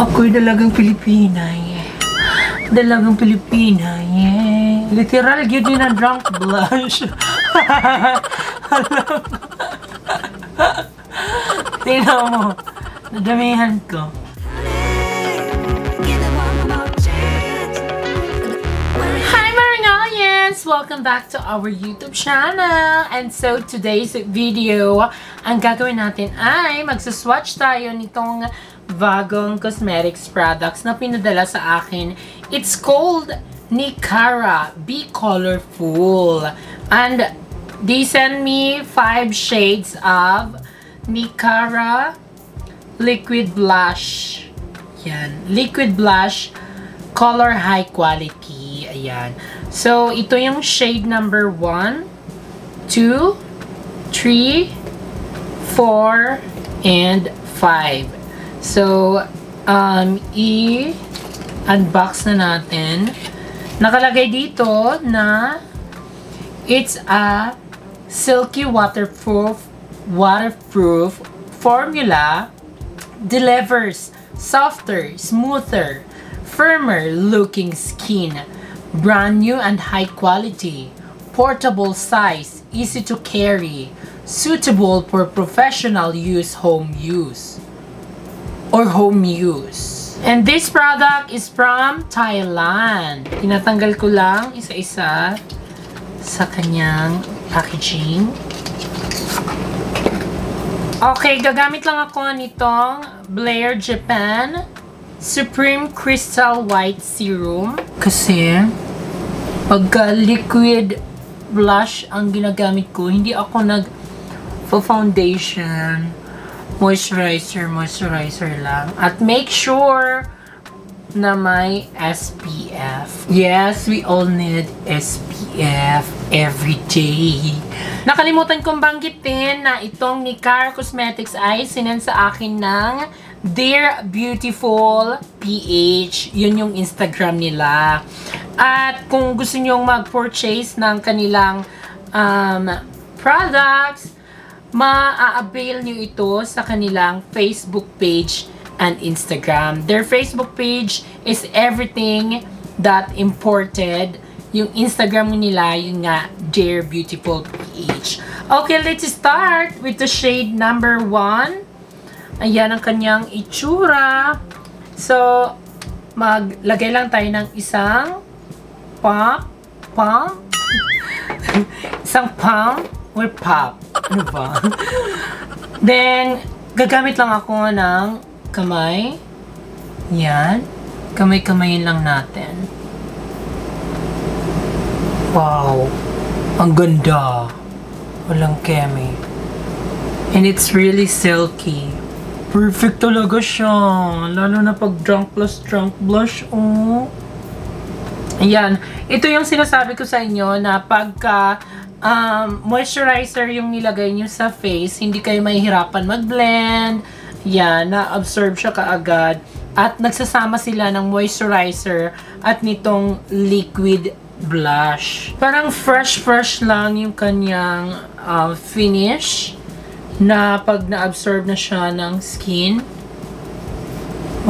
Ako'y dalagang Pilipina, yeah. Dalagang Pilipina, yeah. Literal, yun din na drunk blush. Tingnan mo. Nadamihan ko. Hi Maringalians! Welcome back to our YouTube channel. And so, today's video, ang gagawin natin ay magsaswatch tayo nitong bagong cosmetics products na pinadala sa akin. It's called Nicara Be Colorful. And they sent me 5 shades of Nicara Liquid Blush. Yan. Liquid Blush Color High Quality. Ayan. So, ito yung shade number 1, 2, 3, 4, and 5. So, i-unbox na natin. Nakalagay dito na it's a silky waterproof formula, delivers softer, smoother, firmer looking skin, brand new and high quality, portable size, easy to carry, suitable for professional use, home use. And this product is from Thailand. Tinatanggal ko lang isa-isa sa kanyang packaging. Okay, gagamit lang ako nitong Blair Japan Supreme Crystal White Serum. Kasi, pagka liquid blush ang ginagamit ko, hindi ako nag-foundation. Moisturizer lang. At make sure na may SPF. Yes, we all need SPF every day. Nakalimutan kong banggitin na itong Nicara Cosmetics ay sinend sa akin ng Dear Beautiful PH. Yun yung Instagram nila. At kung gusto nyong mag-purchase ng kanilang products, ma-avail nyo ito sa kanilang Facebook page and Instagram. Their Facebook page is everything that imported. Yung Instagram nila, yung nga, Dear Beautiful PH. Okay, let's start with the shade number 1. Ayan ang kanyang itsura. So, maglagay lang tayo ng isang pump. Isang pump or pop. Ano ba? Then, gagamit lang ako ng kamay. Yan. Kamay-kamayin lang natin. Wow. Ang ganda. Walang keme. And it's really silky. Perfect talaga siya. Lalo na pag drunk plus drunk blush. Oh. Ayan. Ito yung sinasabi ko sa inyo na pagka moisturizer yung nilagay nyo sa face, hindi kayo mahihirapan mag-blend. Yan, na-absorb siya kaagad. At nagsasama sila ng moisturizer at nitong liquid blush. Parang fresh lang yung kanyang finish na pag na-absorb na siya ng skin.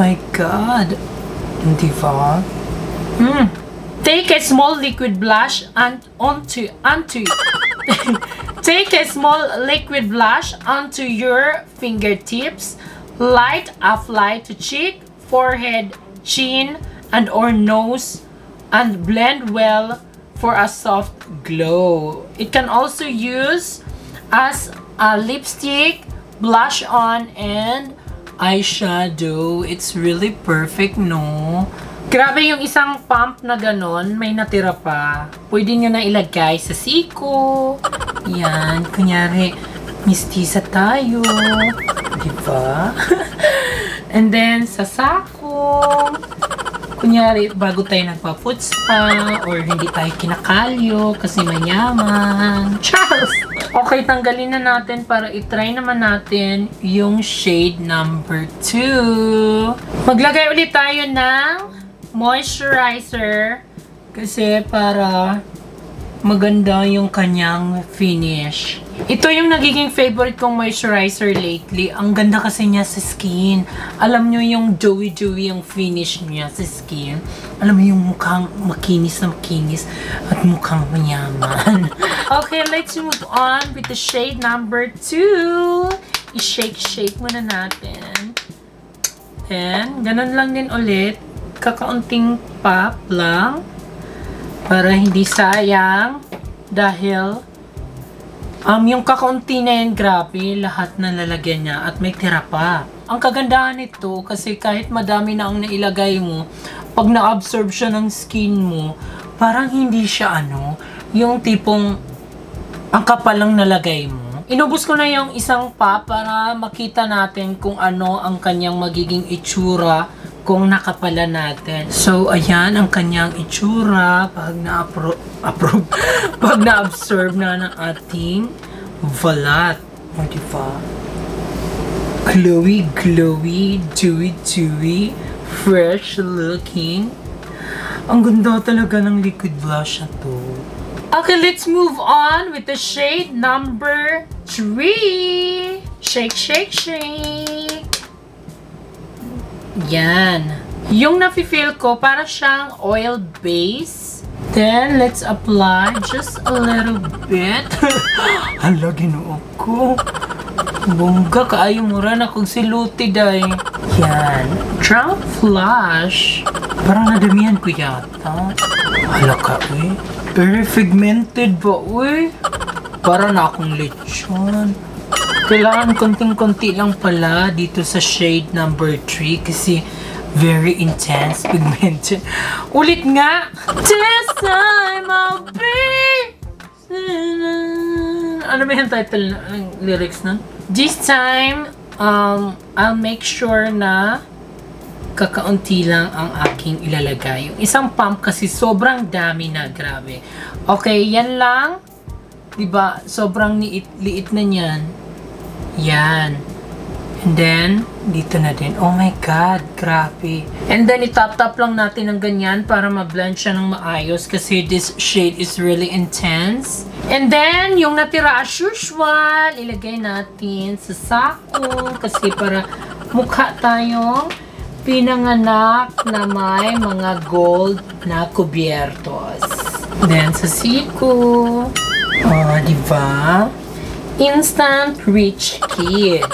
My God! Hindi ba? Take a small liquid blush take a small liquid blush onto your fingertips. Light apply to cheek, forehead, chin, and or nose, and blend well for a soft glow. It can also use as a lipstick, blush on, and eyeshadow. It's really perfect, no? Grabe yung isang pump na ganon, may natira pa. Pwede nyo na ilagay sa siko. Yan, kunyari, mistisa tayo. Diba? And then, sa sako. Kunyari, bago tayo nagpa-foot spa, or hindi tayo kinakalyo kasi mayaman. Charles! Okay, tanggalin na natin para itry naman natin yung shade number 2. Maglagay ulit tayo ng moisturizer kasi para maganda yung kanyang finish. Ito yung nagiging favorite kong moisturizer lately. Ang ganda kasi niya sa skin. Alam nyo yung dewy-dewy yung finish niya sa skin. Alam mo yung mukhang makinis na makinis at mukhang mayaman. Okay, let's move on with the shade number 2. I-shake-shake muna natin. And, ganun lang din ulit. Kakaunting pop lang. Para hindi sayang. Dahil, yung kakaunti na yan, grabe, lahat na lalagyan niya. At may tira pa. Ang kagandahan nito, kasi kahit madami na ang nailagay mo, pag na-absorb siya ng skin mo, parang hindi siya yung tipong ang kapal lang nalagay mo. Inubos ko na yung isang pa para makita natin kung ano ang kanyang magiging itsura kung nakapala natin. So, ayan ang kanyang itsura pag pag na-absorb na ng ating balat. O, diba? Glowy, glowy, dewy, dewy, fresh looking. Ang ganda talaga ng liquid blush na to. Okay, let's move on with the shade number 3. Shake, shake, shake. Yan. Yung nafe-feel ko, para siyang oil base. Then, let's apply just a little bit. Hala, ginoo ko. Bongga, kaayo mo rin akong siluti, day. Yan. Drop flush. Parang nadamihan ko yata. Hala ka, eh. Very pigmented ba, uy? Para na akong lechon. Kailangan konting-konti lang pala dito sa shade number 3 kasi very intense pigmented. Ulit nga! This time I'll be... Ano ba yung title ng lyrics nun? This time, I'll make sure na kakaunti lang ang aking ilalagay. Yung isang pump kasi sobrang dami na, grabe. Okay, yan lang. Diba? Sobrang liit na yan. Yan. And then, dito na din. Oh my God, grabe. And then, itap-tap lang natin ng ganyan para ma-blend siya ng maayos kasi this shade is really intense. And then, yung natira as usual, ilagay natin sa sako kasi para mukha tayong pinanganak na may mga gold na kubyertos. Then, sa siko. Oh, diba? Instant Rich Kid.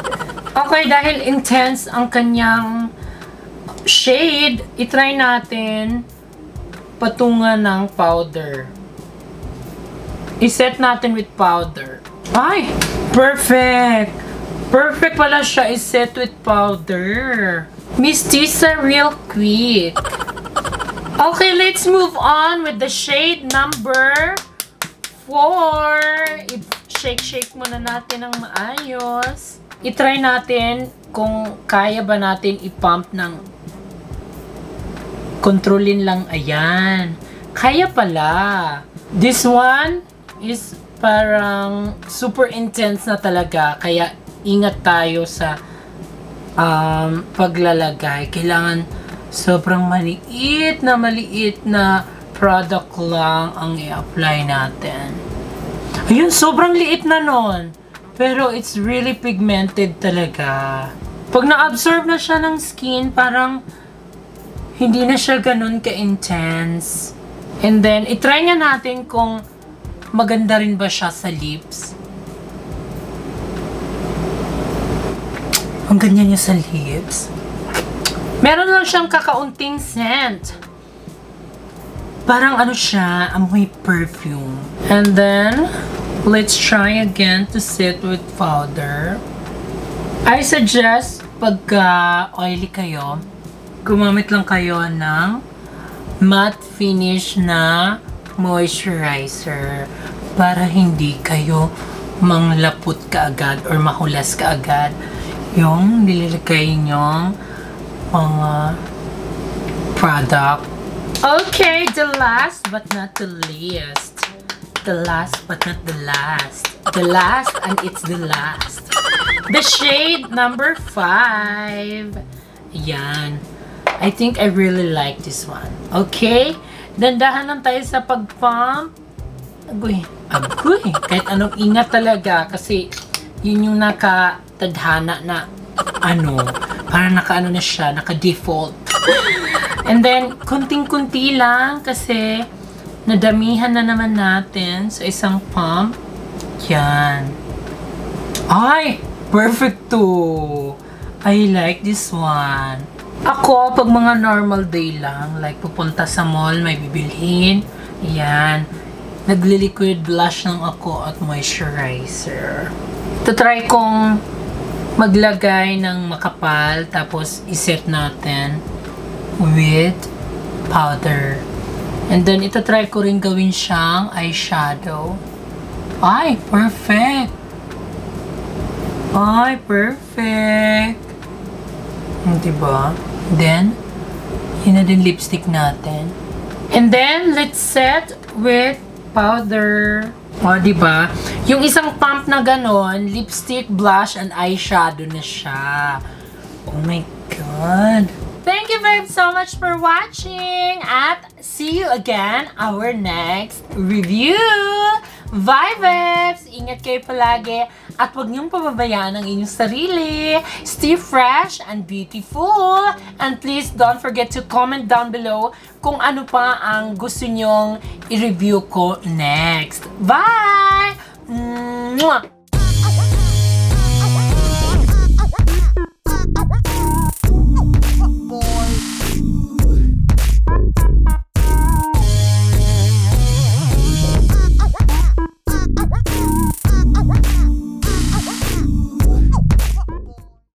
Okay, dahil intense ang kanyang shade, itry natin patungan ng powder. I-set natin with powder. Ay! Perfect! Perfect pala siya i-set with powder. Mistisa real quick. Okay, let's move on with the shade number 4. I-shake-shake muna natin ng maayos. I-try natin kung kaya ba natin i-pump ng kontrolin lang. Ayan. Kaya pala. This one is parang super intense na talaga. Kaya ingat tayo sa paglalagay. Kailangan sobrang maliit na product lang ang i-apply natin. Ayun, sobrang liit na nun. Pero it's really pigmented talaga. Pag na-absorb na siya ng skin, parang hindi na siya ganun ka-intense. And then, itry nga natin kung maganda rin ba siya sa lips. Ang ganyan niya sa lips. Meron lang siyang kakaunting scent. Parang ano siya, amoy perfume. And then, let's try again to set with powder. I suggest, pagka oily kayo, gumamit lang kayo ng matte finish na moisturizer para hindi kayo manglapot kaagad or mahulas kaagad yung nililagay nyong mga product. Okay, the last but not the least. The last but not the last. The last and it's the last. The shade number 5. Ayan. I think I really like this one. Okay? Dandahan lang tayo sa pag-pump. Agoy. Kahit anong ingat talaga kasi yun yung nakatadhana na para naka-ano na siya, naka-default. And then, kunting-kunti lang kasi nadamihan na naman natin sa isang pump. Yan. Ay! Perfecto! I like this one. Ako, pag mga normal day lang, like pupunta sa mall, may bibilhin, yan, nagli-liquid blush lang ako at moisturizer. Try kong maglagay ng makapal, tapos iset natin with powder. And then, try ko rin gawin siyang eyeshadow. Ay, perfect! Ay, perfect! Diba? Then, yun na din lipstick natin. And then, let's set with powder. O, diba? Yung isang pump na ganon, lipstick, blush, and eyeshadow na siya. Oh my God! Thank you very so much for watching at see you again our next review. Bye, Vibes! Ingat kayo palagi at huwag niyong pababayaan ang inyong sarili. Stay fresh and beautiful. And please don't forget to comment down below kung ano pa ang gusto niyong i-review ko next. Bye! Mwah!